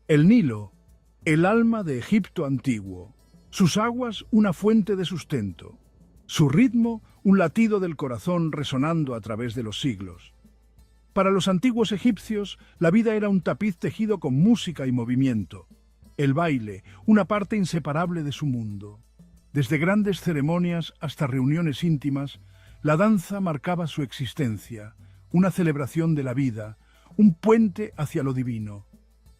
El Nilo, el alma de Egipto antiguo. Sus aguas, una fuente de sustento. Su ritmo, un latido del corazón resonando a través de los siglos. Para los antiguos egipcios, la vida era un tapiz tejido con música y movimiento. El baile, una parte inseparable de su mundo. Desde grandes ceremonias hasta reuniones íntimas, la danza marcaba su existencia, una celebración de la vida, un puente hacia lo divino.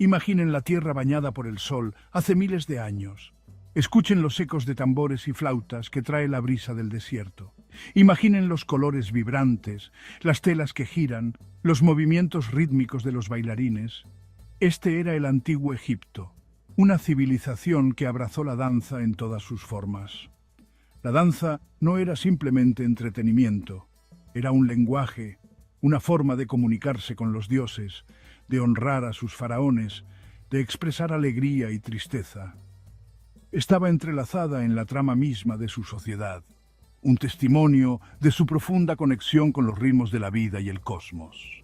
Imaginen la tierra bañada por el sol hace miles de años. Escuchen los ecos de tambores y flautas que trae la brisa del desierto. Imaginen los colores vibrantes, las telas que giran, los movimientos rítmicos de los bailarines. Este era el antiguo Egipto, una civilización que abrazó la danza en todas sus formas. La danza no era simplemente entretenimiento, era un lenguaje, una forma de comunicarse con los dioses, de honrar a sus faraones, de expresar alegría y tristeza. Estaba entrelazada en la trama misma de su sociedad, un testimonio de su profunda conexión con los ritmos de la vida y el cosmos.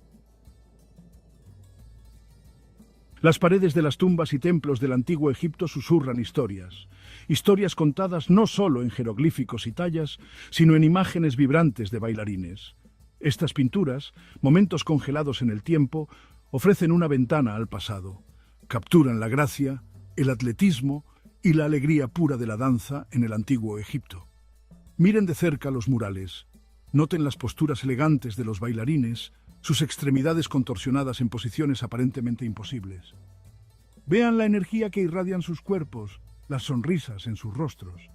Las paredes de las tumbas y templos del antiguo Egipto susurran historias, historias contadas no solo en jeroglíficos y tallas, sino en imágenes vibrantes de bailarines. Estas pinturas, momentos congelados en el tiempo, ofrecen una ventana al pasado, capturan la gracia, el atletismo y la alegría pura de la danza en el antiguo Egipto. Miren de cerca los murales, noten las posturas elegantes de los bailarines, sus extremidades contorsionadas en posiciones aparentemente imposibles. Vean la energía que irradian sus cuerpos, las sonrisas en sus rostros.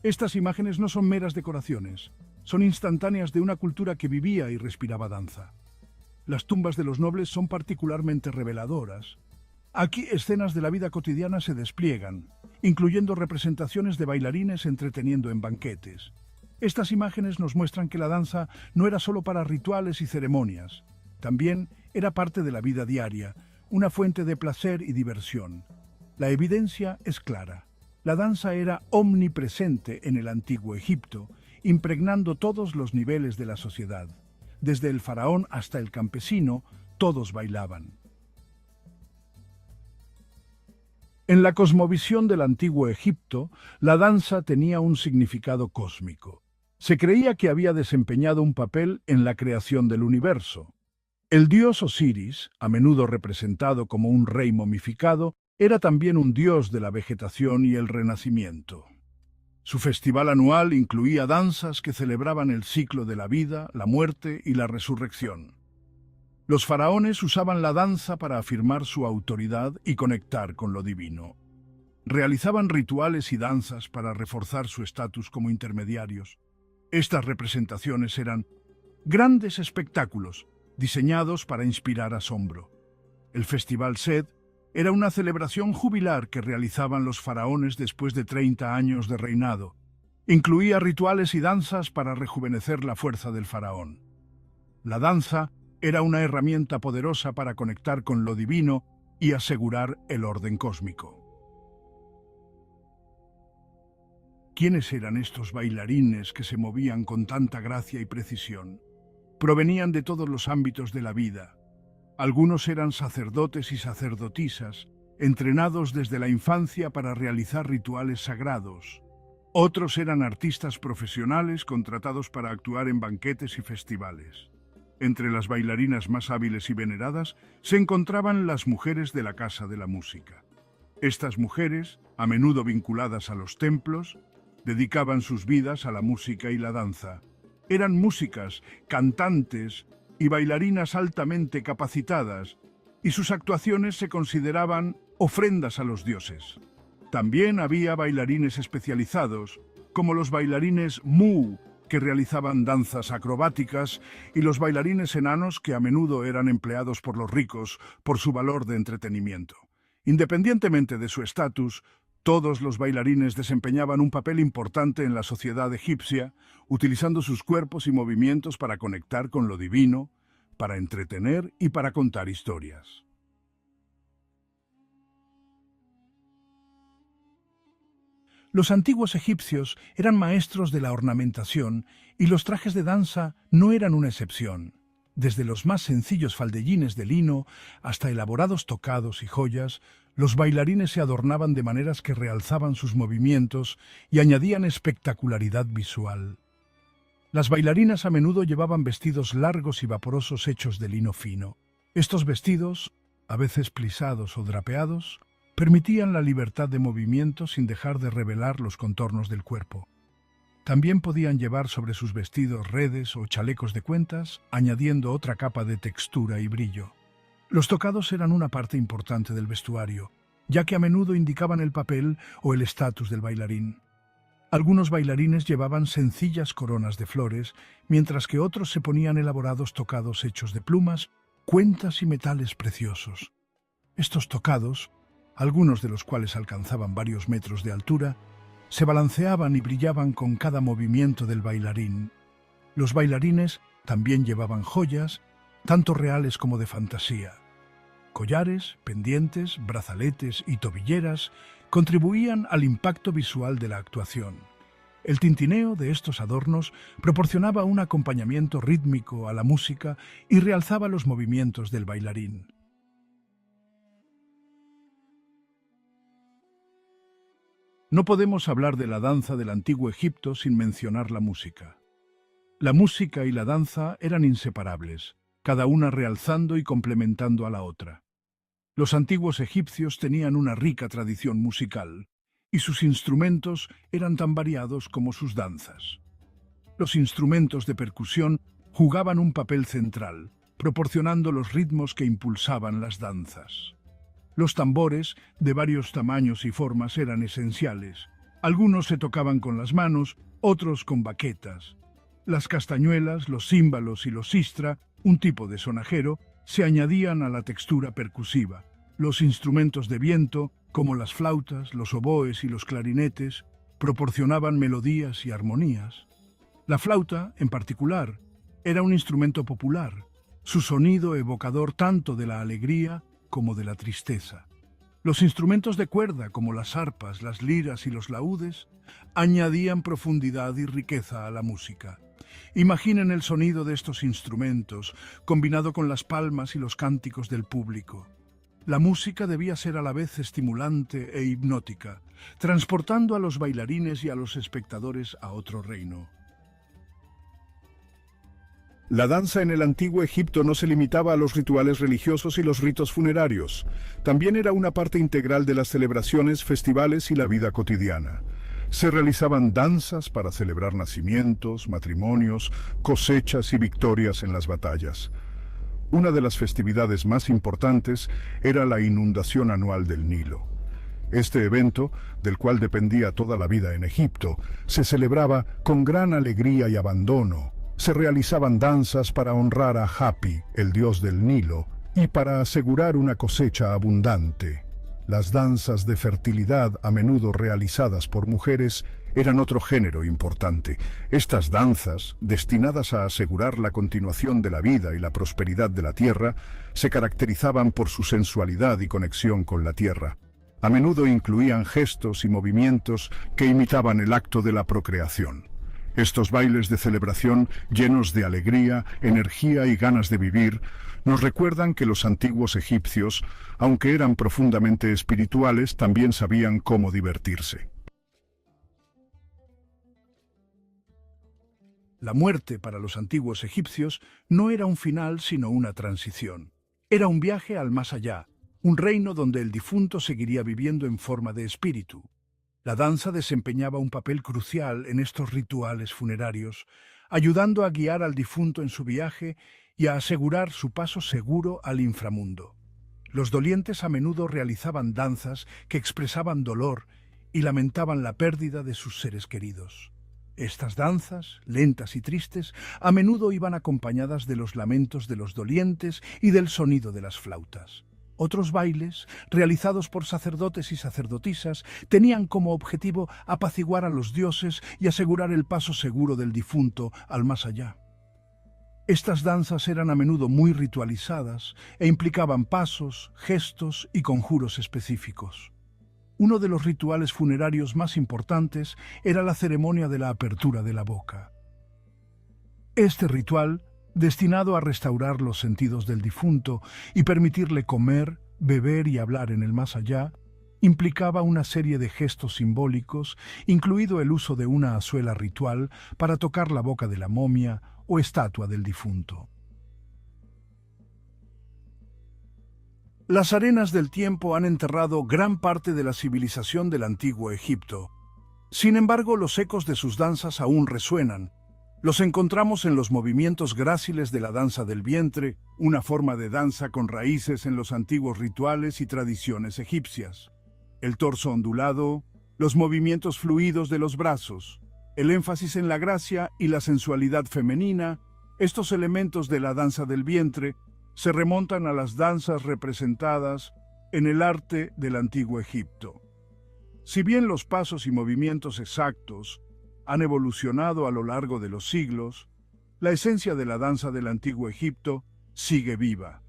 Estas imágenes no son meras decoraciones, son instantáneas de una cultura que vivía y respiraba danza. Las tumbas de los nobles son particularmente reveladoras. Aquí escenas de la vida cotidiana se despliegan, incluyendo representaciones de bailarines entreteniendo en banquetes. Estas imágenes nos muestran que la danza no era solo para rituales y ceremonias, también era parte de la vida diaria, una fuente de placer y diversión. La evidencia es clara. La danza era omnipresente en el antiguo Egipto, impregnando todos los niveles de la sociedad. Desde el faraón hasta el campesino, todos bailaban. En la cosmovisión del antiguo Egipto, la danza tenía un significado cósmico. Se creía que había desempeñado un papel en la creación del universo. El dios Osiris, a menudo representado como un rey momificado, era también un dios de la vegetación y el renacimiento. Su festival anual incluía danzas que celebraban el ciclo de la vida, la muerte y la resurrección. Los faraones usaban la danza para afirmar su autoridad y conectar con lo divino. Realizaban rituales y danzas para reforzar su estatus como intermediarios. Estas representaciones eran grandes espectáculos, diseñados para inspirar asombro. El Festival Sed era una celebración jubilar que realizaban los faraones después de 30 años de reinado. Incluía rituales y danzas para rejuvenecer la fuerza del faraón. La danza era una herramienta poderosa para conectar con lo divino y asegurar el orden cósmico. ¿Quiénes eran estos bailarines que se movían con tanta gracia y precisión? Provenían de todos los ámbitos de la vida. Algunos eran sacerdotes y sacerdotisas, entrenados desde la infancia para realizar rituales sagrados. Otros eran artistas profesionales contratados para actuar en banquetes y festivales. Entre las bailarinas más hábiles y veneradas se encontraban las mujeres de la Casa de la Música. Estas mujeres, a menudo vinculadas a los templos, dedicaban sus vidas a la música y la danza. Eran músicas, cantantes y bailarinas altamente capacitadas, y sus actuaciones se consideraban ofrendas a los dioses. También había bailarines especializados, como los bailarines Mu, que realizaban danzas acrobáticas, y los bailarines enanos que a menudo eran empleados por los ricos por su valor de entretenimiento. Independientemente de su estatus, todos los bailarines desempeñaban un papel importante en la sociedad egipcia, utilizando sus cuerpos y movimientos para conectar con lo divino, para entretener y para contar historias. Los antiguos egipcios eran maestros de la ornamentación y los trajes de danza no eran una excepción. Desde los más sencillos faldellines de lino hasta elaborados tocados y joyas, Los bailarines se adornaban de maneras que realzaban sus movimientos y añadían espectacularidad visual. Las bailarinas a menudo llevaban vestidos largos y vaporosos hechos de lino fino. Estos vestidos, a veces plisados o drapeados, permitían la libertad de movimiento sin dejar de revelar los contornos del cuerpo. También podían llevar sobre sus vestidos redes o chalecos de cuentas, añadiendo otra capa de textura y brillo. Los tocados eran una parte importante del vestuario, ya que a menudo indicaban el papel o el estatus del bailarín. Algunos bailarines llevaban sencillas coronas de flores, mientras que otros se ponían elaborados tocados hechos de plumas, cuentas y metales preciosos. Estos tocados, algunos de los cuales alcanzaban varios metros de altura, se balanceaban y brillaban con cada movimiento del bailarín. Los bailarines también llevaban joyas, tanto reales como de fantasía. Collares, pendientes, brazaletes y tobilleras contribuían al impacto visual de la actuación. El tintineo de estos adornos proporcionaba un acompañamiento rítmico a la música y realzaba los movimientos del bailarín. No podemos hablar de la danza del antiguo Egipto sin mencionar la música. La música y la danza eran inseparables, cada una realzando y complementando a la otra. Los antiguos egipcios tenían una rica tradición musical, y sus instrumentos eran tan variados como sus danzas. Los instrumentos de percusión jugaban un papel central, proporcionando los ritmos que impulsaban las danzas. Los tambores, de varios tamaños y formas, eran esenciales. Algunos se tocaban con las manos, otros con baquetas. Las castañuelas, los címbalos y los sistra, un tipo de sonajero, se añadían a la textura percusiva. Los instrumentos de viento, como las flautas, los oboes y los clarinetes, proporcionaban melodías y armonías. La flauta, en particular, era un instrumento popular, su sonido evocador tanto de la alegría como de la tristeza. Los instrumentos de cuerda, como las arpas, las liras y los laúdes, añadían profundidad y riqueza a la música. Imaginen el sonido de estos instrumentos, combinado con las palmas y los cánticos del público. La música debía ser a la vez estimulante e hipnótica, transportando a los bailarines y a los espectadores a otro reino. La danza en el antiguo Egipto no se limitaba a los rituales religiosos y los ritos funerarios. También era una parte integral de las celebraciones, festivales y la vida cotidiana. Se realizaban danzas para celebrar nacimientos, matrimonios, cosechas y victorias en las batallas. Una de las festividades más importantes era la inundación anual del Nilo. Este evento, del cual dependía toda la vida en Egipto, se celebraba con gran alegría y abandono. Se realizaban danzas para honrar a Hapi, el dios del Nilo, y para asegurar una cosecha abundante. Las danzas de fertilidad, a menudo realizadas por mujeres, eran otro género importante. Estas danzas, destinadas a asegurar la continuación de la vida y la prosperidad de la tierra, se caracterizaban por su sensualidad y conexión con la tierra. A menudo incluían gestos y movimientos que imitaban el acto de la procreación. Estos bailes de celebración, llenos de alegría, energía y ganas de vivir, nos recuerdan que los antiguos egipcios, aunque eran profundamente espirituales, también sabían cómo divertirse. La muerte para los antiguos egipcios no era un final sino una transición. Era un viaje al más allá, un reino donde el difunto seguiría viviendo en forma de espíritu. La danza desempeñaba un papel crucial en estos rituales funerarios, ayudando a guiar al difunto en su viaje y a asegurar su paso seguro al inframundo. Los dolientes a menudo realizaban danzas que expresaban dolor y lamentaban la pérdida de sus seres queridos. Estas danzas, lentas y tristes, a menudo iban acompañadas de los lamentos de los dolientes y del sonido de las flautas. Otros bailes, realizados por sacerdotes y sacerdotisas, tenían como objetivo apaciguar a los dioses y asegurar el paso seguro del difunto al más allá. Estas danzas eran a menudo muy ritualizadas e implicaban pasos, gestos y conjuros específicos. Uno de los rituales funerarios más importantes era la ceremonia de la apertura de la boca. Este ritual, destinado a restaurar los sentidos del difunto y permitirle comer, Beber y hablar en el más allá implicaba una serie de gestos simbólicos, incluido el uso de una azuela ritual para tocar la boca de la momia o estatua del difunto. Las arenas del tiempo han enterrado gran parte de la civilización del antiguo Egipto. Sin embargo, los ecos de sus danzas aún resuenan. Los encontramos en los movimientos gráciles de la danza del vientre, una forma de danza con raíces en los antiguos rituales y tradiciones egipcias. El torso ondulado, los movimientos fluidos de los brazos, el énfasis en la gracia y la sensualidad femenina, estos elementos de la danza del vientre se remontan a las danzas representadas en el arte del antiguo Egipto. Si bien los pasos y movimientos exactos han evolucionado a lo largo de los siglos, la esencia de la danza del antiguo Egipto sigue viva.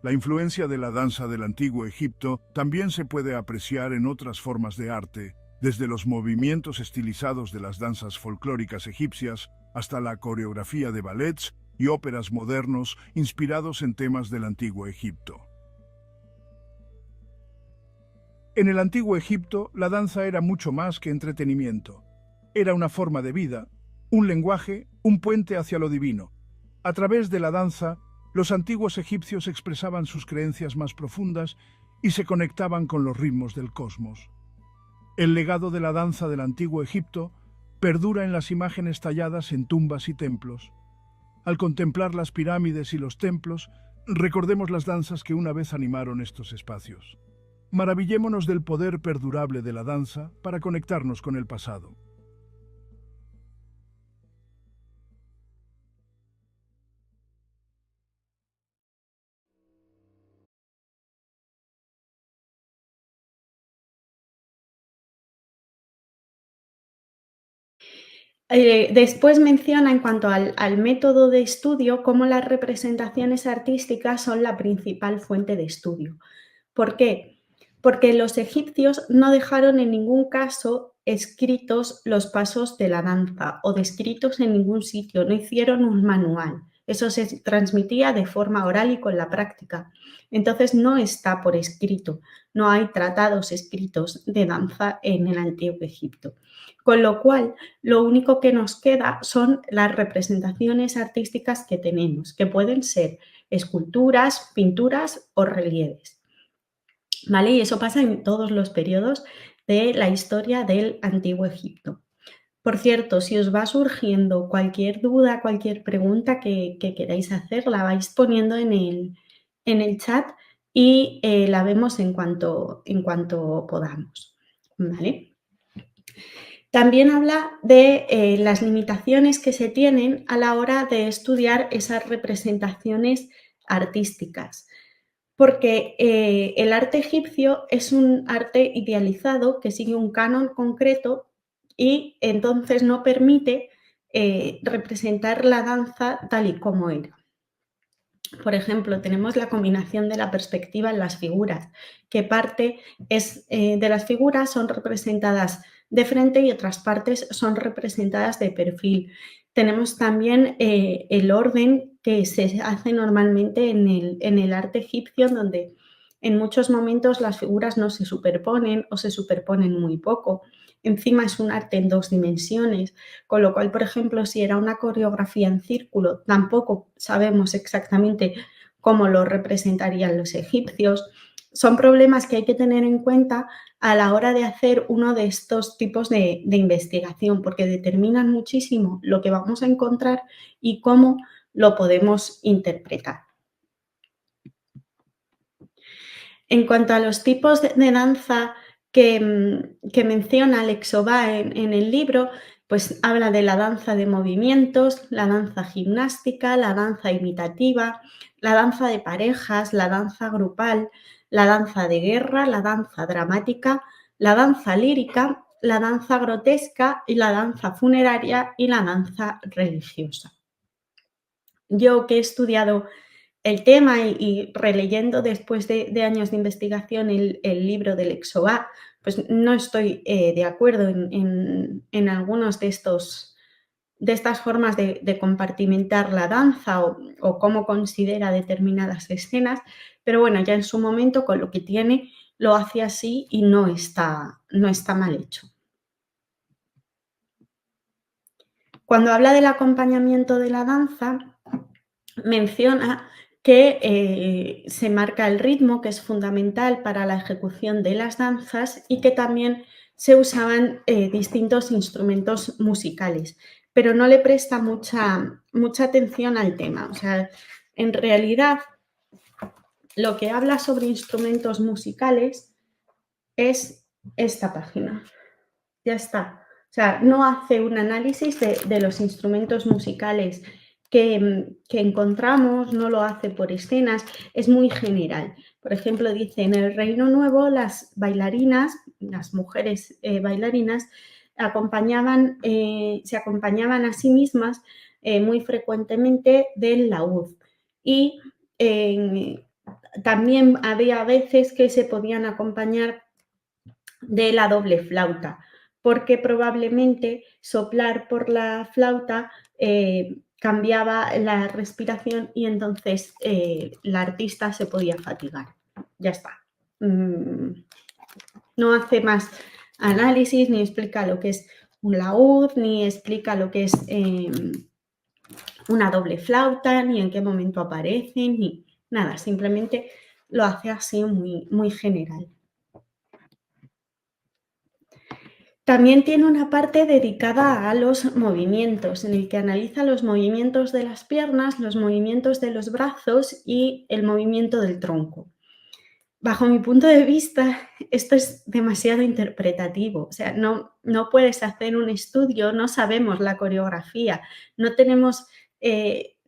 La influencia de la danza del antiguo Egipto también se puede apreciar en otras formas de arte, desde los movimientos estilizados de las danzas folclóricas egipcias hasta la coreografía de ballets y óperas modernos inspirados en temas del antiguo Egipto. En el antiguo Egipto, la danza era mucho más que entretenimiento. Era una forma de vida, un lenguaje, un puente hacia lo divino. A través de la danza, los antiguos egipcios expresaban sus creencias más profundas y se conectaban con los ritmos del cosmos. El legado de la danza del antiguo Egipto perdura en las imágenes talladas en tumbas y templos. Al contemplar las pirámides y los templos, recordemos las danzas que una vez animaron estos espacios. Maravillémonos del poder perdurable de la danza para conectarnos con el pasado. Después menciona en cuanto al método de estudio cómo las representaciones artísticas son la principal fuente de estudio. ¿Por qué? Porque los egipcios no dejaron en ningún caso escritos los pasos de la danza o descritos en ningún sitio, no hicieron un manual. Eso se transmitía de forma oral y con la práctica. Entonces no está por escrito, no hay tratados escritos de danza en el antiguo Egipto. Con lo cual, lo único que nos queda son las representaciones artísticas que tenemos, que pueden ser esculturas, pinturas o relieves. ¿Vale? Y eso pasa en todos los periodos de la historia del Antiguo Egipto. Por cierto, si os va surgiendo cualquier duda, cualquier pregunta que queráis hacer, la vais poniendo en el chat y la vemos en cuanto podamos. ¿Vale? También habla de las limitaciones que se tienen a la hora de estudiar esas representaciones artísticas, porque el arte egipcio es un arte idealizado que sigue un canon concreto y entonces no permite representar la danza tal y como era. Por ejemplo, tenemos la combinación de la perspectiva en las figuras, que parte de las figuras son representadas de frente y otras partes son representadas de perfil. Tenemos también el orden que se hace normalmente en el arte egipcio, donde en muchos momentos las figuras no se superponen o se superponen muy poco. Encima es un arte en 2 dimensiones, con lo cual, por ejemplo, si era una coreografía en círculo, tampoco sabemos exactamente cómo lo representarían los egipcios. Son problemas que hay que tener en cuenta a la hora de hacer uno de estos tipos de investigación, porque determinan muchísimo lo que vamos a encontrar y cómo lo podemos interpretar. En cuanto a los tipos de danza que menciona Alex Ová en el libro, pues habla de la danza de movimientos, la danza gimnástica, la danza imitativa, la danza de parejas, la danza grupal, la danza de guerra, la danza dramática, la danza lírica, la danza grotesca y la danza funeraria y la danza religiosa. Yo que he estudiado el tema y releyendo después de años de investigación el libro del Exová, pues no estoy de acuerdo en algunos de estos de estas formas de compartimentar la danza o cómo considera determinadas escenas, pero bueno, ya en su momento con lo que tiene lo hace así y no está mal hecho. Cuando habla del acompañamiento de la danza, menciona que se marca el ritmo, que es fundamental para la ejecución de las danzas y que también se usaban distintos instrumentos musicales, pero no le presta mucha atención al tema. O sea, en realidad, lo que habla sobre instrumentos musicales es esta página. Ya está. O sea, no hace un análisis de los instrumentos musicales que encontramos, no lo hace por escenas, es muy general. Por ejemplo, dice, en el Reino Nuevo las bailarinas, las mujeres bailarinas, se acompañaban a sí mismas muy frecuentemente del laúd. Y también había veces que se podían acompañar de la doble flauta, porque probablemente soplar por la flauta cambiaba la respiración y entonces la artista se podía fatigar. Ya está. No hace más análisis, ni explica lo que es un laúd, ni explica lo que es una doble flauta, ni en qué momento aparecen, ni nada. Simplemente lo hace así muy general. También tiene una parte dedicada a los movimientos, en el que analiza los movimientos de las piernas, los movimientos de los brazos y el movimiento del tronco. Bajo mi punto de vista, esto es demasiado interpretativo. O sea, no puedes hacer un estudio, no sabemos la coreografía, no tenemos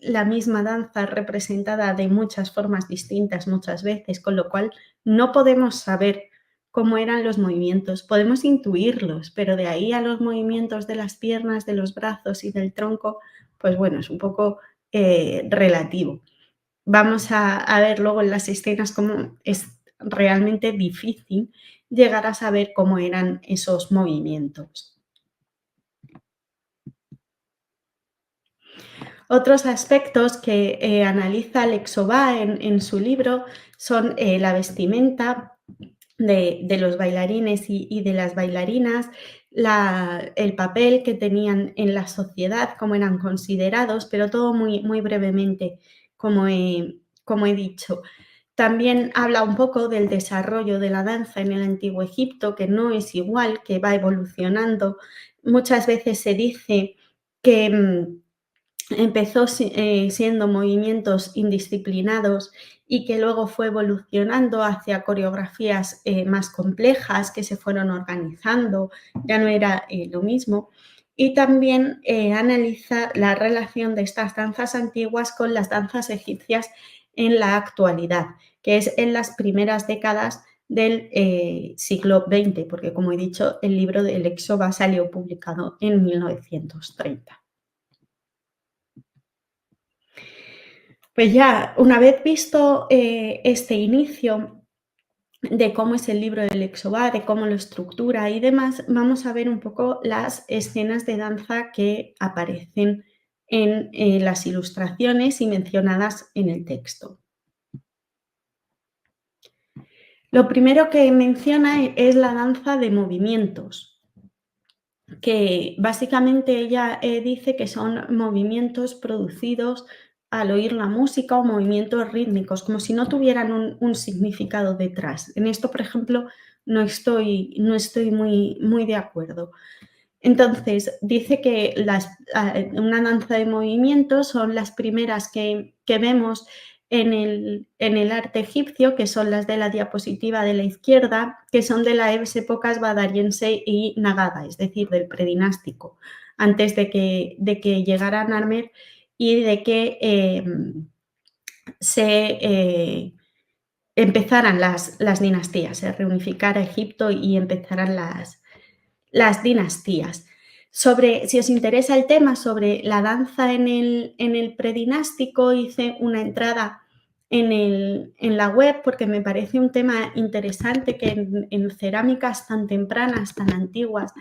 la misma danza representada de muchas formas distintas muchas veces, con lo cual no podemos saber cómo eran los movimientos. Podemos intuirlos, pero de ahí a los movimientos de las piernas, de los brazos y del tronco, pues bueno, es un poco relativo. Vamos a ver luego en las escenas cómo es realmente difícil llegar a saber cómo eran esos movimientos. Otros aspectos que analiza Alexo Bá en su libro son la vestimenta de los bailarines y de las bailarinas, el papel que tenían en la sociedad, cómo eran considerados, pero todo muy brevemente, como he dicho. También habla un poco del desarrollo de la danza en el Antiguo Egipto, que no es igual, que va evolucionando. Muchas veces se dice que empezó siendo movimientos indisciplinados y que luego fue evolucionando hacia coreografías más complejas que se fueron organizando, ya no era lo mismo. Y también analiza la relación de estas danzas antiguas con las danzas egipcias en la actualidad, que es en las primeras décadas del siglo XX, porque como he dicho, el libro de Alexo Bá salió publicado en 1930. Pues ya, una vez visto este inicio de cómo es el libro del Alexo Bá, de cómo lo estructura y demás, vamos a ver un poco las escenas de danza que aparecen en las ilustraciones y mencionadas en el texto. Lo primero que menciona es la danza de movimientos, que básicamente ella dice que son movimientos producidos al oír la música o movimientos rítmicos, como si no tuvieran un significado detrás. En esto, por ejemplo, no estoy muy de acuerdo. Entonces, dice que una danza de movimientos son las primeras que vemos en el arte egipcio, que son las de la diapositiva de la izquierda, que son de las épocas badariense y nagada, es decir, del predinástico, antes de que llegara Narmer y de que se empezaran las dinastías, se reunificara Egipto y empezaran las dinastías. Si os interesa el tema sobre la danza en el predinástico, hice una entrada en la web porque me parece un tema interesante que en cerámicas tan tempranas, tan antiguas,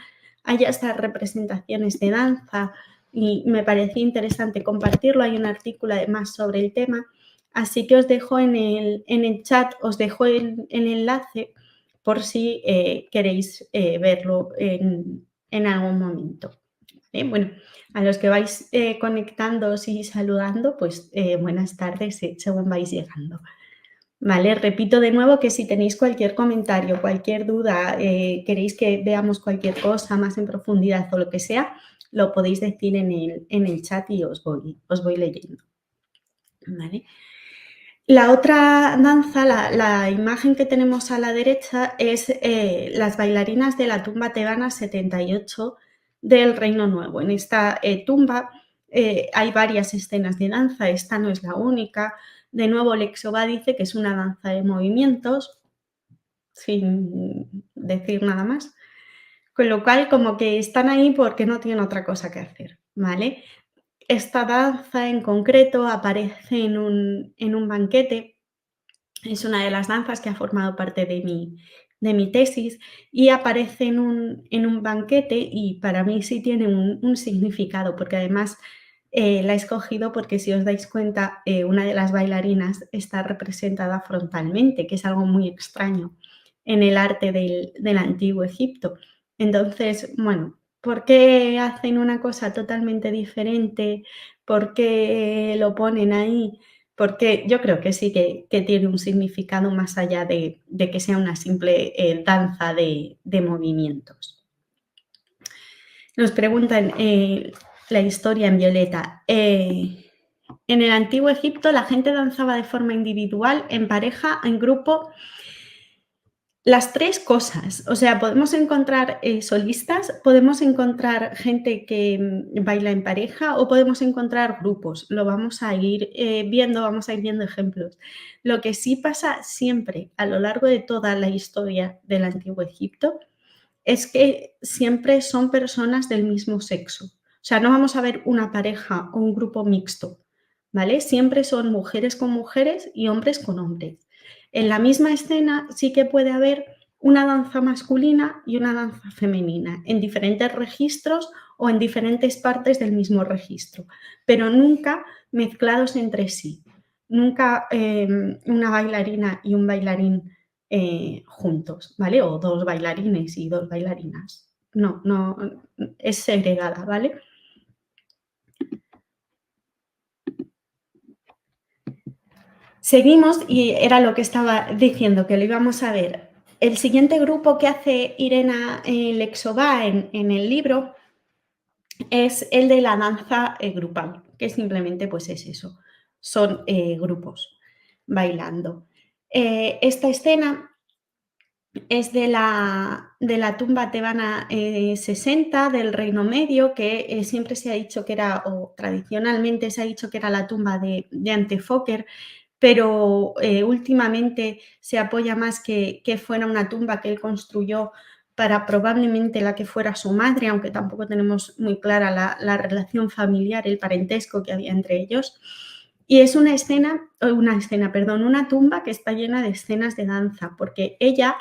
haya estas representaciones de danza y me parecía interesante compartirlo. Hay un artículo además sobre el tema, así que os dejo en el chat, os dejo el enlace por si queréis verlo en algún momento. Bueno, a los que vais conectándoos y saludando, pues buenas tardes según vais llegando. Vale, repito de nuevo que si tenéis cualquier comentario, cualquier duda, queréis que veamos cualquier cosa más en profundidad o lo que sea, lo podéis decir en el chat y os voy leyendo. ¿Vale? La otra danza, la imagen que tenemos a la derecha es las bailarinas de la tumba tebana 78 del Reino Nuevo. En esta tumba hay varias escenas de danza, esta no es la única. De nuevo, Lexova dice que es una danza de movimientos, sin decir nada más. Con lo cual, como que están ahí porque no tienen otra cosa que hacer, ¿vale? Esta danza en concreto aparece en un banquete. Es una de las danzas que ha formado parte de mi tesis y aparece en un banquete y para mí sí tiene un significado, porque además la he escogido porque si os dais cuenta, una de las bailarinas está representada frontalmente, que es algo muy extraño en el arte del Antiguo Egipto. Entonces, bueno, ¿por qué hacen una cosa totalmente diferente? ¿Por qué lo ponen ahí? Porque yo creo que sí que tiene un significado más allá de que sea una simple danza de movimientos. Nos preguntan la historia en violeta. En el Antiguo Egipto la gente danzaba de forma individual, en pareja, en grupo. Las tres cosas, o sea, podemos encontrar solistas, podemos encontrar gente que baila en pareja o podemos encontrar grupos. Lo vamos a ir viendo, vamos a ir viendo ejemplos. Lo que sí pasa siempre a lo largo de toda la historia del Antiguo Egipto es que siempre son personas del mismo sexo. O sea, no vamos a ver una pareja o un grupo mixto, ¿vale? Siempre son mujeres con mujeres y hombres con hombres. En la misma escena sí que puede haber una danza masculina y una danza femenina en diferentes registros o en diferentes partes del mismo registro, pero nunca mezclados entre sí. Nunca una bailarina y un bailarín juntos, ¿vale? O dos bailarines y dos bailarinas. No, es segregada, ¿vale? Seguimos y era lo que estaba diciendo, que lo íbamos a ver. El siguiente grupo que hace Irena Lexova en el libro es el de la danza grupal, que simplemente pues es eso, son grupos bailando. Esta escena es de la tumba tebana 60 del Reino Medio, que siempre se ha dicho que era, o tradicionalmente se ha dicho que era la tumba de Antefoker, pero últimamente se apoya más que fuera una tumba que él construyó para probablemente la que fuera su madre, aunque tampoco tenemos muy clara la relación familiar, el parentesco que había entre ellos. Y es una tumba que está llena de escenas de danza, porque ella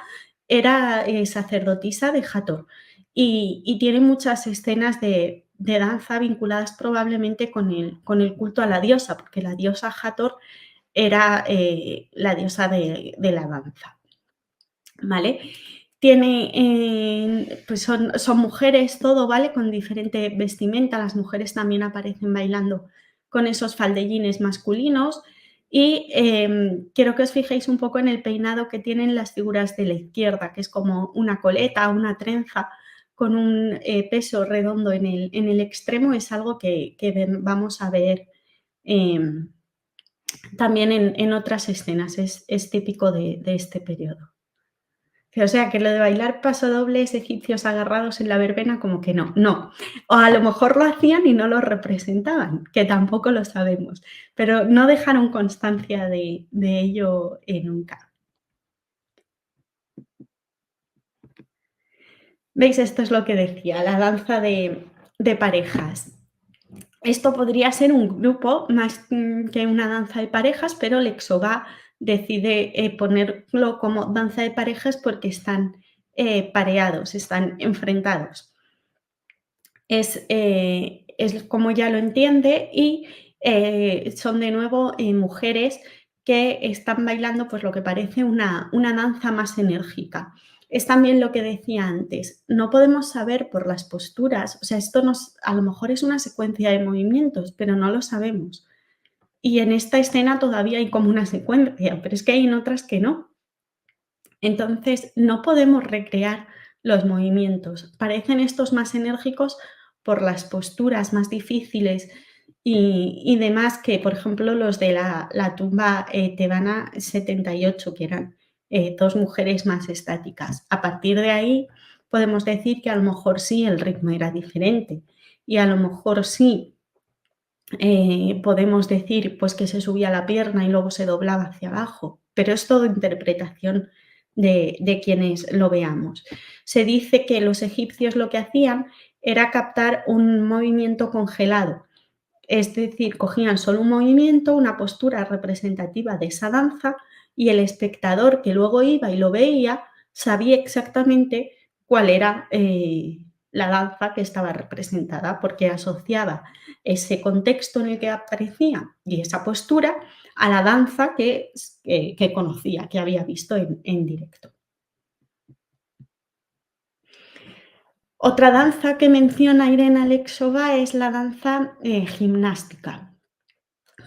era sacerdotisa de Hathor y tiene muchas escenas de danza vinculadas probablemente con el culto a la diosa, porque la diosa Hathor era la diosa de la danza, ¿vale? Tiene, pues son mujeres todo, ¿vale? Con diferente vestimenta, las mujeres también aparecen bailando con esos faldellines masculinos y quiero que os fijéis un poco en el peinado que tienen las figuras de la izquierda, que es como una coleta, una trenza con un peso redondo en el extremo, es algo que vamos a ver también en otras escenas, es típico de este periodo. O sea, que lo de bailar pasodobles egipcios agarrados en la verbena, como que no. O a lo mejor lo hacían y no lo representaban, que tampoco lo sabemos, pero no dejaron constancia de ello nunca. ¿Veis? Esto es lo que decía, la danza de parejas. Esto podría ser un grupo más que una danza de parejas, pero Lexova decide ponerlo como danza de parejas porque están pareados, están enfrentados. Es es como ella lo entiende y son de nuevo mujeres que están bailando pues lo que parece una danza más enérgica. Es también lo que decía antes, no podemos saber por las posturas, o sea, a lo mejor es una secuencia de movimientos, pero no lo sabemos. Y en esta escena todavía hay como una secuencia, pero es que hay en otras que no. Entonces, no podemos recrear los movimientos. Parecen estos más enérgicos por las posturas más difíciles y demás que, por ejemplo, los de la tumba tebana 78, que eran dos mujeres más estáticas. A partir de ahí podemos decir que a lo mejor sí el ritmo era diferente y a lo mejor sí podemos decir pues que se subía la pierna y luego se doblaba hacia abajo, pero es todo interpretación de quienes lo veamos. Se dice que los egipcios lo que hacían era captar un movimiento congelado, es decir, cogían solo un movimiento, una postura representativa de esa danza y el espectador que luego iba y lo veía sabía exactamente cuál era la danza que estaba representada, porque asociaba ese contexto en el que aparecía y esa postura a la danza que conocía, que había visto en directo. Otra danza que menciona Irene Alexova es la danza gimnástica,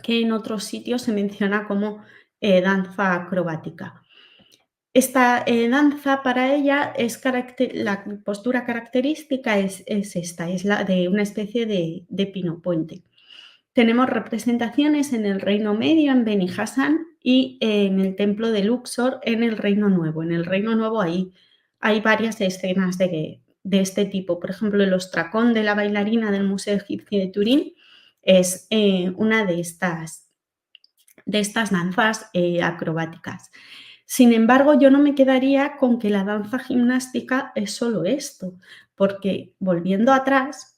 que en otros sitios se menciona como danza acrobática. Esta danza para ella la postura característica es esta, es la de una especie de pinopuente. Tenemos representaciones en el Reino Medio, en Beni Hasan, y en el templo de Luxor, en el Reino Nuevo. En el Reino Nuevo hay varias escenas de este tipo. Por ejemplo, el ostracón de la bailarina del Museo Egipcio de Turín es una de estas danzas acrobáticas. Sin embargo, yo no me quedaría con que la danza gimnástica es solo esto, porque volviendo atrás,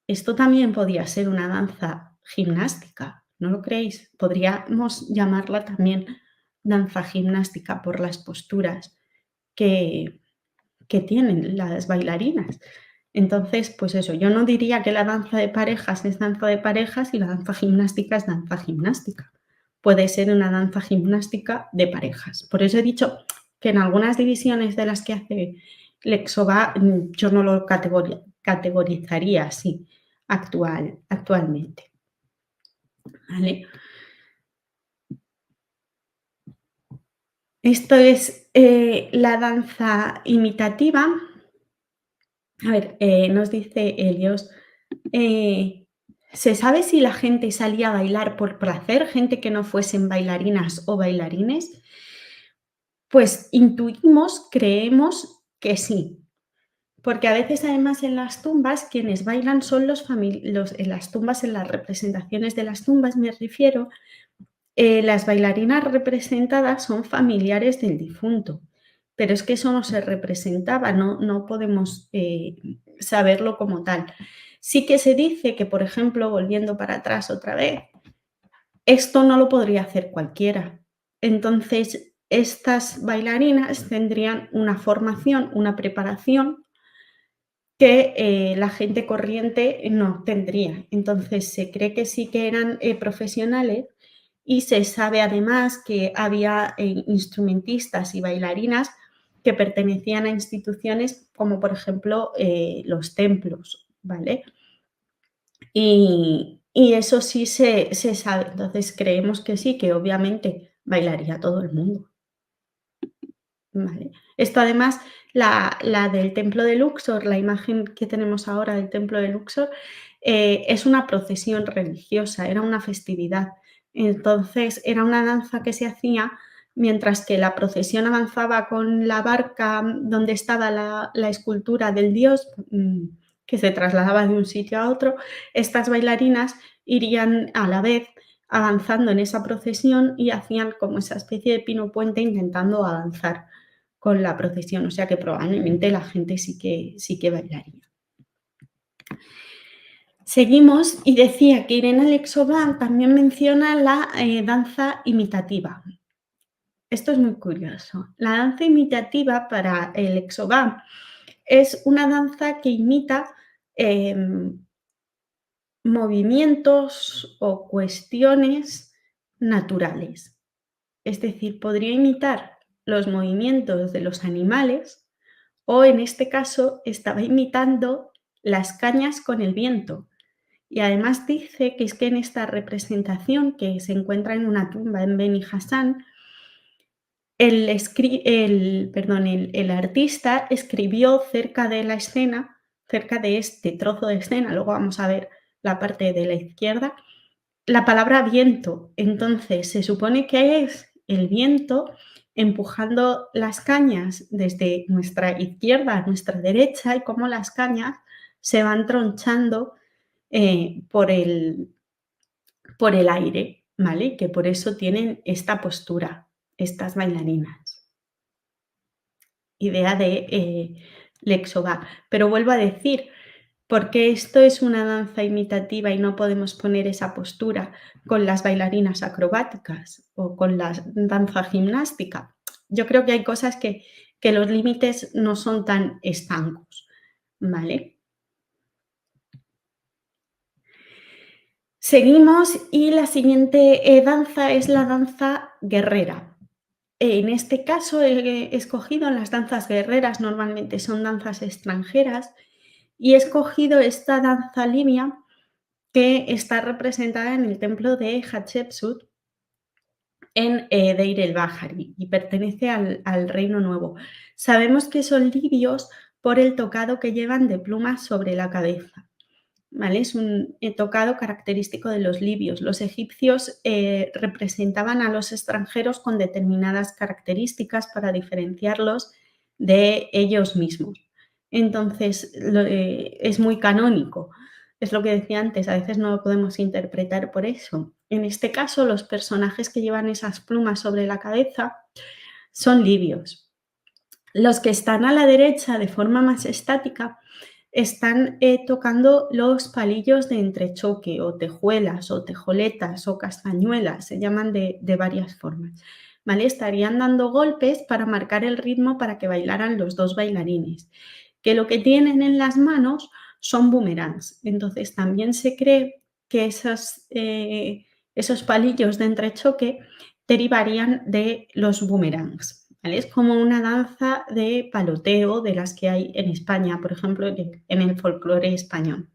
esto también podría ser una danza gimnástica, ¿no lo creéis? Podríamos llamarla también danza gimnástica por las posturas que tienen las bailarinas. Entonces, pues eso, yo no diría que la danza de parejas es danza de parejas y la danza gimnástica es danza gimnástica. Puede ser una danza gimnástica de parejas. Por eso he dicho que en algunas divisiones de las que hace Lexova yo no lo categorizaría así actualmente. ¿Vale? Esto es la danza imitativa. A ver, nos dice Helios, ¿se sabe si la gente salía a bailar por placer, gente que no fuesen bailarinas o bailarines? Pues intuimos, creemos que sí, porque a veces además en las tumbas quienes bailan son en las tumbas, en las representaciones de las tumbas me refiero, las bailarinas representadas son familiares del difunto, pero es que eso no se representaba, no podemos saberlo como tal. Sí que se dice que, por ejemplo, volviendo para atrás otra vez, esto no lo podría hacer cualquiera. Entonces, estas bailarinas tendrían una formación, una preparación que la gente corriente no tendría. Entonces, se cree que sí que eran profesionales y se sabe además que había instrumentistas y bailarinas que pertenecían a instituciones como, por ejemplo, los templos, ¿vale? Y eso sí se sabe. Entonces, creemos que sí, que obviamente bailaría todo el mundo. Vale. Esto además, la del templo de Luxor, la imagen que tenemos ahora del templo de Luxor, es una procesión religiosa, era una festividad. Entonces, era una danza que se hacía mientras que la procesión avanzaba con la barca donde estaba la escultura del dios, que se trasladaba de un sitio a otro, estas bailarinas irían a la vez avanzando en esa procesión y hacían como esa especie de pino puente intentando avanzar con la procesión, o sea que probablemente la gente sí que bailaría. Seguimos y decía que Irene Alexova también menciona la danza imitativa. Esto es muy curioso. La danza imitativa para Alexova es una danza que imita movimientos o cuestiones naturales. Es decir, podría imitar los movimientos de los animales o en este caso estaba imitando las cañas con el viento. Y además dice que es que en esta representación que se encuentra en una tumba en Beni Hasan, el artista escribió cerca de la escena, cerca de este trozo de escena, luego vamos a ver la parte de la izquierda, la palabra viento. Entonces, se supone que es el viento empujando las cañas desde nuestra izquierda a nuestra derecha y cómo las cañas se van tronchando por el aire, ¿vale? Que por eso tienen esta postura, estas bailarinas. Idea de Lexová. Pero vuelvo a decir, porque esto es una danza imitativa y no podemos poner esa postura con las bailarinas acrobáticas o con la danza gimnástica. Yo creo que hay cosas que los límites no son tan estancos, ¿vale? Seguimos y la siguiente danza es la danza guerrera. En este caso he escogido las danzas guerreras, normalmente son danzas extranjeras, y he escogido esta danza libia que está representada en el templo de Hatshepsut en Deir el-Bahari y pertenece al Reino Nuevo. Sabemos que son libios por el tocado que llevan de plumas sobre la cabeza. ¿Vale? Es un tocado característico de los libios. Los egipcios representaban a los extranjeros con determinadas características para diferenciarlos de ellos mismos. Entonces, es muy canónico. Es lo que decía antes, a veces no lo podemos interpretar por eso. En este caso, los personajes que llevan esas plumas sobre la cabeza son libios. Los que están a la derecha de forma más estática están tocando los palillos de entrechoque o tejuelas o tejoletas o castañuelas, se llaman de varias formas. ¿Vale? Estarían dando golpes para marcar el ritmo para que bailaran los dos bailarines, que lo que tienen en las manos son boomerangs. Entonces también se cree que esos palillos de entrechoque derivarían de los boomerangs. ¿Vale? Es como una danza de paloteo de las que hay en España, por ejemplo, en el folclore español.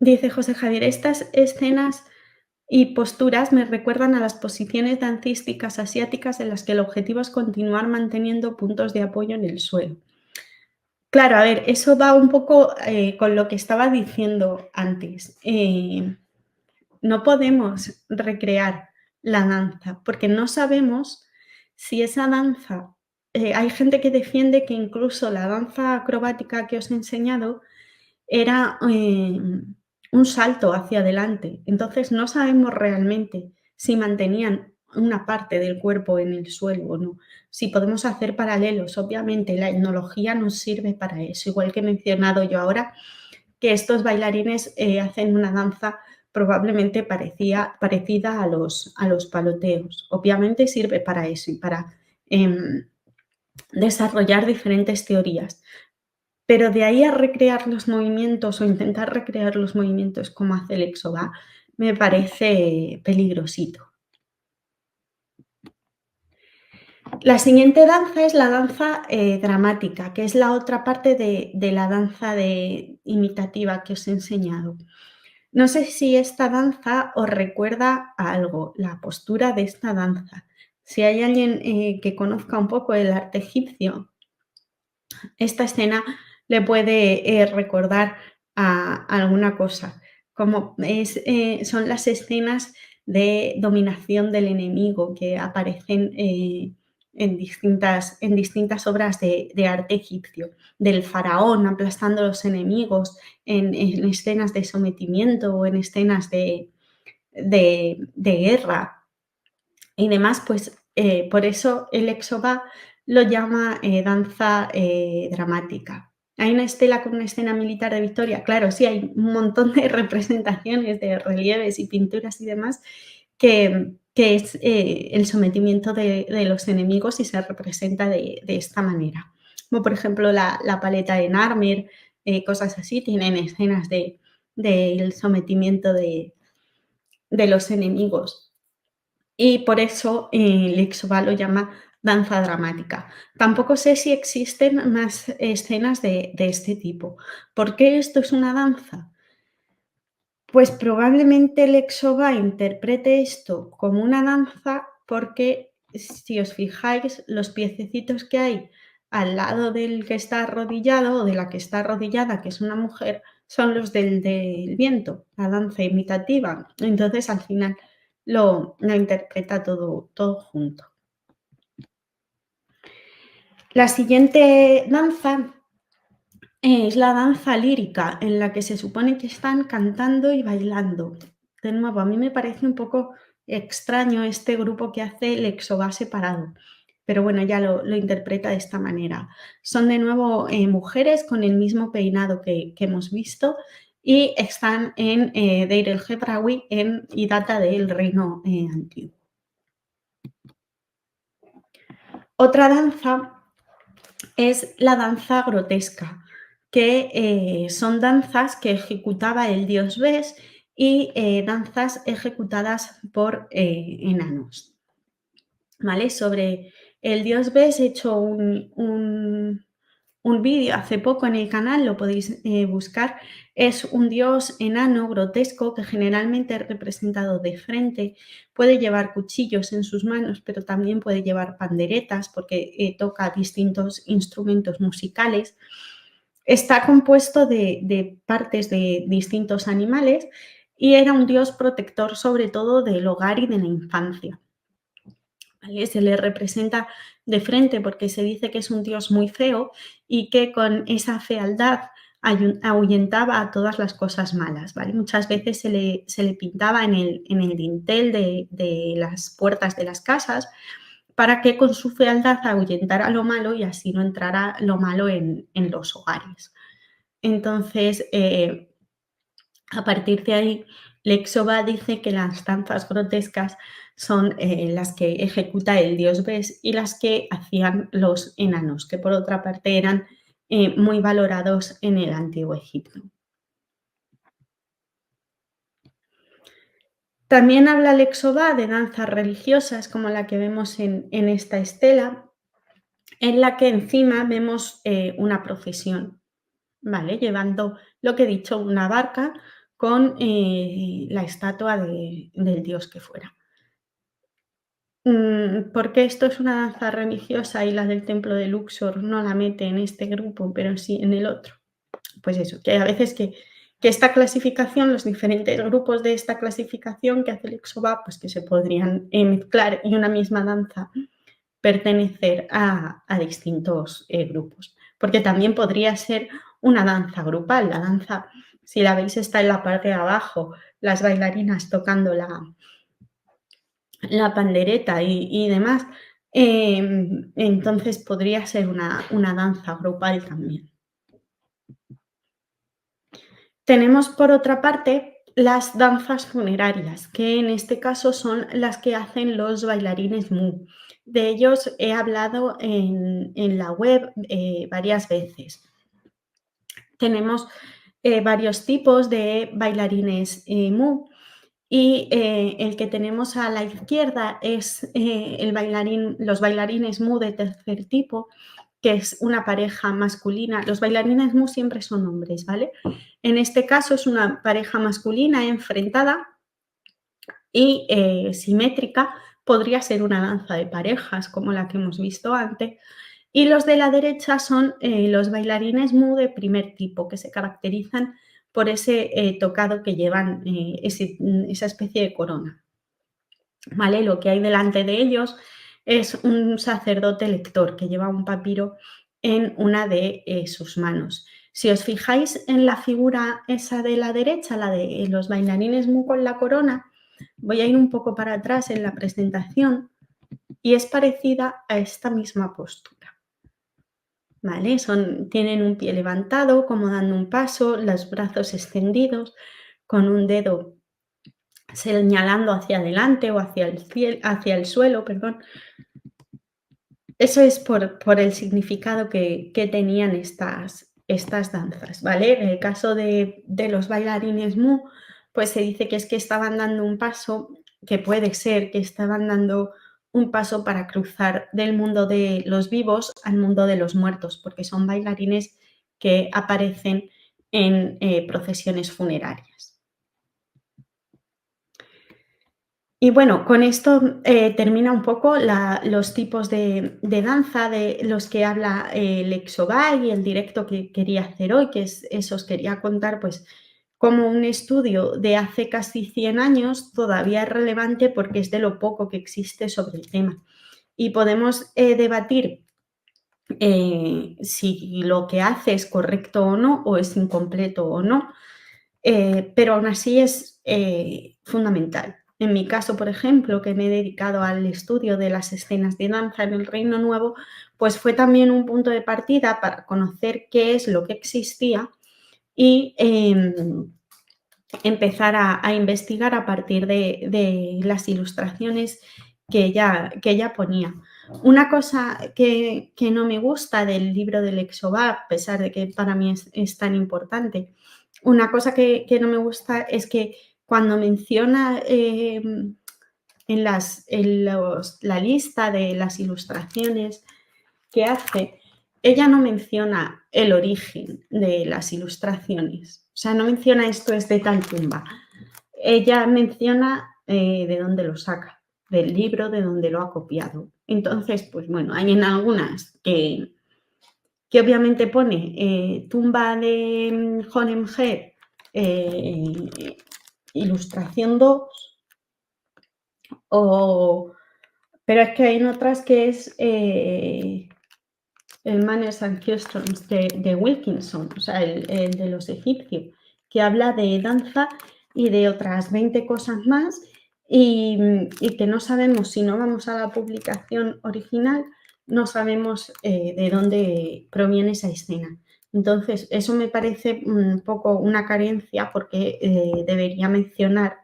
Dice José Javier, estas escenas y posturas me recuerdan a las posiciones dancísticas asiáticas en las que el objetivo es continuar manteniendo puntos de apoyo en el suelo. Claro, a ver, eso va un poco con lo que estaba diciendo antes. No podemos recrear la danza porque no sabemos si esa danza, hay gente que defiende que incluso la danza acrobática que os he enseñado era un salto hacia adelante. Entonces no sabemos realmente si mantenían una parte del cuerpo en el suelo o no. Si podemos hacer paralelos, obviamente la etnología nos sirve para eso, igual que he mencionado yo ahora que estos bailarines hacen una danza probablemente parecida a los paloteos. Obviamente sirve para eso y para desarrollar diferentes teorías. Pero de ahí a recrear los movimientos o intentar recrear los movimientos como hace Lexová, me parece peligrosito. La siguiente danza es la danza dramática, que es la otra parte de la danza imitativa que os he enseñado. No sé si esta danza os recuerda a algo, la postura de esta danza. Si hay alguien que conozca un poco el arte egipcio, esta escena le puede recordar a alguna cosa, como son las escenas de dominación del enemigo que aparecen en distintas obras de arte egipcio, del faraón aplastando a los enemigos en escenas de sometimiento o en escenas de guerra y demás, pues por eso el Lexová lo llama danza dramática. ¿Hay una estela con una escena militar de victoria? Claro, sí, hay un montón de representaciones de relieves y pinturas y demás que es el sometimiento de los enemigos y se representa de esta manera. Como por ejemplo la paleta de Narmer cosas así, tienen escenas del sometimiento de los enemigos. Y por eso Lixoba lo llama danza dramática. Tampoco sé si existen más escenas de este tipo. ¿Por qué esto es una danza? Pues probablemente Lexoba interprete esto como una danza porque, si os fijáis, los piececitos que hay al lado del que está arrodillado o de la que está arrodillada, que es una mujer, son los del viento, la danza imitativa. Entonces, al final lo interpreta todo junto. La siguiente danza es la danza lírica, en la que se supone que están cantando y bailando. De nuevo, a mí me parece un poco extraño este grupo que hace el Exoba separado, pero bueno, ya lo interpreta de esta manera. Son de nuevo mujeres con el mismo peinado que hemos visto y están en Deir el-Hebrawi y data del reino antiguo. Otra danza es la danza grotesca, que son danzas que ejecutaba el dios Bes y danzas ejecutadas por enanos. ¿Vale? Sobre el dios Bes he hecho un vídeo hace poco en el canal, lo podéis buscar. Es un dios enano grotesco que generalmente es representado de frente. Puede llevar cuchillos en sus manos, pero también puede llevar panderetas porque toca distintos instrumentos musicales. Está compuesto de partes de distintos animales y era un dios protector sobre todo del hogar y de la infancia. ¿Vale? Se le representa de frente porque se dice que es un dios muy feo y que con esa fealdad ahuyentaba a todas las cosas malas. ¿Vale? Muchas veces se le pintaba en el dintel de las puertas de las casas para que con su fealdad ahuyentara lo malo y así no entrara lo malo en los hogares. Entonces, a partir de ahí, Lexoba dice que las danzas grotescas son las que ejecuta el dios Bes y las que hacían los enanos, que por otra parte eran muy valorados en el Antiguo Egipto. También habla Lexoba de danzas religiosas, como la que vemos en esta estela, en la que encima vemos una procesión, ¿vale? Llevando, lo que he dicho, una barca con la estatua del dios que fuera. ¿Por qué esto es una danza religiosa y la del templo de Luxor no la mete en este grupo, pero sí en el otro? Pues eso, que a veces que esta clasificación, los diferentes grupos de esta clasificación que hace el Exoba, pues que se podrían mezclar y una misma danza pertenecer a distintos grupos. Porque también podría ser una danza grupal. La danza, si la veis, está en la parte de abajo, las bailarinas tocando la pandereta y demás. Entonces podría ser una danza grupal también. Tenemos por otra parte las danzas funerarias, que en este caso son las que hacen los bailarines Mu. De ellos he hablado en la web varias veces. Tenemos varios tipos de bailarines Mu y el que tenemos a la izquierda es los bailarines Mu de tercer tipo, que es una pareja masculina. Los bailarines Mu siempre son hombres, ¿vale? En este caso es una pareja masculina enfrentada y simétrica. Podría ser una danza de parejas, como la que hemos visto antes. Y los de la derecha son los bailarines Mu de primer tipo, que se caracterizan por ese tocado que llevan, esa especie de corona. ¿Vale? Lo que hay delante de ellos es un sacerdote lector que lleva un papiro en una de sus manos. Si os fijáis en la figura esa de la derecha, la de los bailarines Mu con la corona, voy a ir un poco para atrás en la presentación y es parecida a esta misma postura. ¿Vale? Tienen un pie levantado, como dando un paso, los brazos extendidos, con un dedo señalando hacia adelante o hacia el suelo, perdón. Eso es por el significado que tenían estas estas danzas, ¿vale? En el caso de los bailarines Mu, pues se dice que es que estaban dando un paso, que puede ser que estaban dando un paso para cruzar del mundo de los vivos al mundo de los muertos, porque son bailarines que aparecen en procesiones funerarias. Y bueno, con esto termina un poco los tipos de danza de los que habla el Exobay y el directo que quería hacer hoy, que es eso, os quería contar pues como un estudio de hace casi 100 años todavía es relevante porque es de lo poco que existe sobre el tema. Y podemos debatir si lo que hace es correcto o no, o es incompleto o no, pero aún así es fundamental. En mi caso, por ejemplo, que me he dedicado al estudio de las escenas de danza en el Reino Nuevo, pues fue también un punto de partida para conocer qué es lo que existía y empezar a investigar a partir de las ilustraciones que ella ponía. Una cosa que no me gusta del libro del Exobá, a pesar de que para mí es tan importante, una cosa que no me gusta es que cuando menciona en la lista de las ilustraciones que hace, ella no menciona el origen de las ilustraciones. O sea, no menciona esto es de tal tumba. Ella menciona de dónde lo saca, del libro de donde lo ha copiado. Entonces, pues bueno, hay en algunas que obviamente pone tumba de Honemheb, ilustración 2, pero es que hay en otras que es el Manners and Customs de Wilkinson, o sea, el de los egipcios, que habla de danza y de otras 20 cosas más y que no sabemos, si no vamos a la publicación original, no sabemos de dónde proviene esa escena. Entonces, eso me parece un poco una carencia porque debería mencionar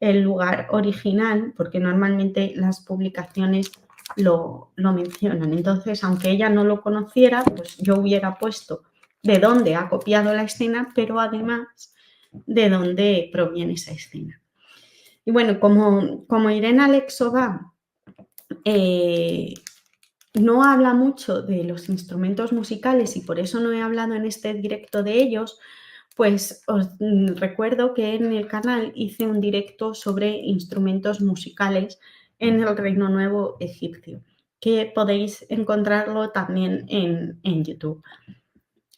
el lugar original, porque normalmente las publicaciones lo mencionan. Entonces, aunque ella no lo conociera, pues yo hubiera puesto de dónde ha copiado la escena, pero además de dónde proviene esa escena. Y bueno, como Irene Alexova no habla mucho de los instrumentos musicales y por eso no he hablado en este directo de ellos, pues os recuerdo que en el canal hice un directo sobre instrumentos musicales en el Reino Nuevo egipcio, que podéis encontrarlo también en YouTube.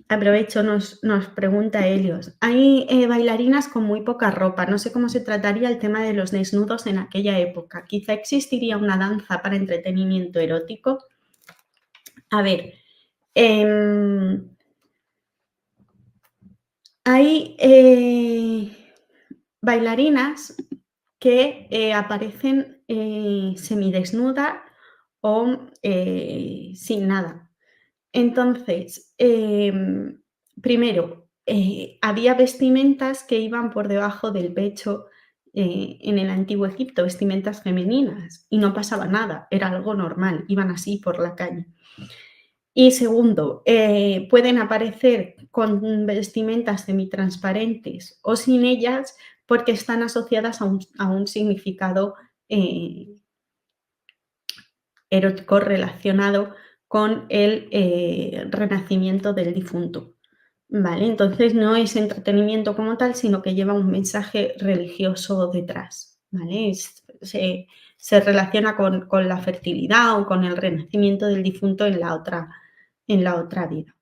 Aprovecho, nos pregunta Helios. Hay bailarinas con muy poca ropa. No sé cómo se trataría el tema de los desnudos en aquella época. Quizá existiría una danza para entretenimiento erótico. A ver, hay bailarinas que aparecen semidesnudas o sin nada. Entonces, primero, había vestimentas que iban por debajo del pecho en el antiguo Egipto, vestimentas femeninas, y no pasaba nada, era algo normal, iban así por la calle. Y segundo, pueden aparecer con vestimentas semitransparentes o sin ellas porque están asociadas a un significado erótico relacionado con el renacimiento del difunto. ¿Vale? Entonces no es entretenimiento como tal, sino que lleva un mensaje religioso detrás. ¿Vale? Se relaciona con la fertilidad o con el renacimiento del difunto en la otra vida.